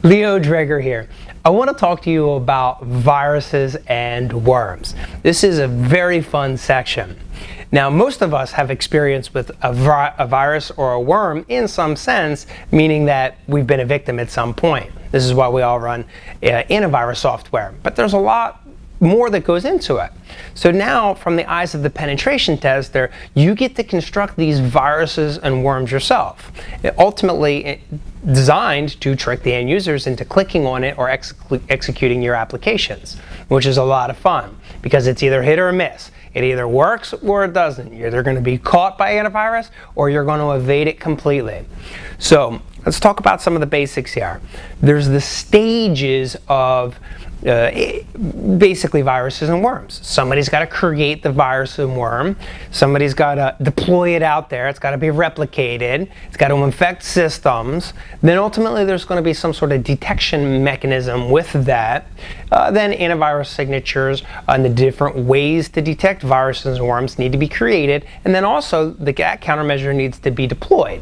Leo Dreger here. I want to talk to you about viruses and worms. This is a very fun section. Now, most of us have experience with a virus or a worm in some sense, meaning that we've been a victim at some point. This is why we all run antivirus software. But there's a lot more that goes into it. So now, from the eyes of the penetration tester, you get to construct these viruses and worms yourself. Ultimately designed to trick the end users into clicking on it or executing your applications, which is a lot of fun because it's either hit or miss. It either works or it doesn't. You're either going to be caught by antivirus or you're going to evade it completely. So let's talk about some of the basics here. There's the stages of basically viruses and worms. Somebody's got to create the virus and worm. Somebody's got to deploy it out there. It's got to be replicated. It's got to infect systems. Then ultimately there's going to be some sort of detection mechanism with that. Then antivirus signatures and the different ways to detect viruses and worms need to be created. And then also the countermeasure needs to be deployed.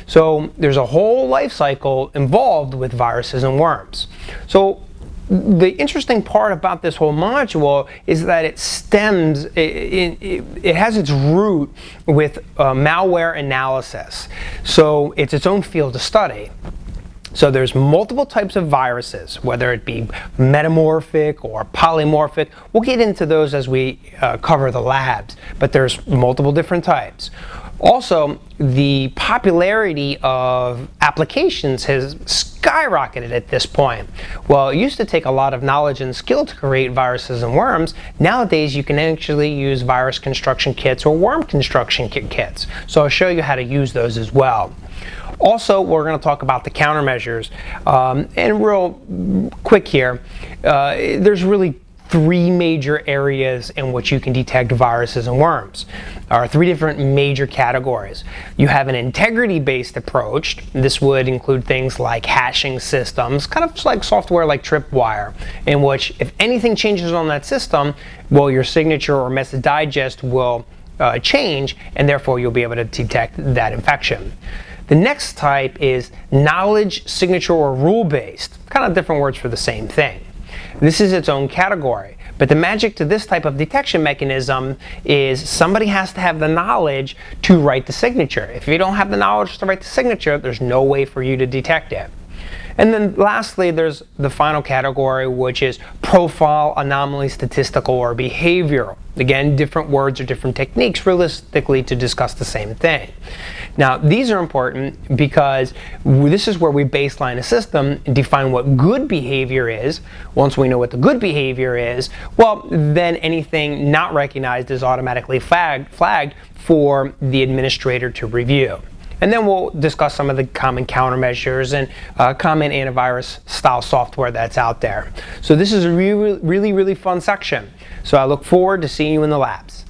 So there's a whole life cycle involved with viruses and worms. So the interesting part about this whole module is that it stems, it has its root with malware analysis. So it's its own field of study. So there's multiple types of viruses, whether it be metamorphic or polymorphic. We'll get into those as we cover the labs, but there's multiple different types. Also, the popularity of applications has skyrocketed at this point. Well, it used to take a lot of knowledge and skill to create viruses and worms. Nowadays, you can actually use virus construction kits or worm construction kits. So I'll show you how to use those as well. Also, we're going to talk about the countermeasures. And real quick here, there's really three major areas in which you can detect viruses and worms. There are three different major categories. You have an integrity-based approach. This would include things like hashing systems, kind of like software like Tripwire, in which if anything changes on that system, well, your signature or message digest will change, and therefore you'll be able to detect that infection. The next type is knowledge, signature, or rule-based, kind of different words for the same thing. This is its own category, but the magic to this type of detection mechanism is somebody has to have the knowledge to write the signature. If you don't have the knowledge to write the signature, there's no way for you to detect it. And then lastly, there's the final category, which is profile, anomaly, statistical, or behavioral. Again, different words or different techniques realistically to discuss the same thing. Now, these are important because this is where we baseline a system and define what good behavior is. Once we know what the good behavior is, well, then anything not recognized is automatically flagged for the administrator to review. And then we'll discuss some of the common countermeasures and common antivirus style software that's out there. So this is a really fun section. So I look forward to seeing you in the labs.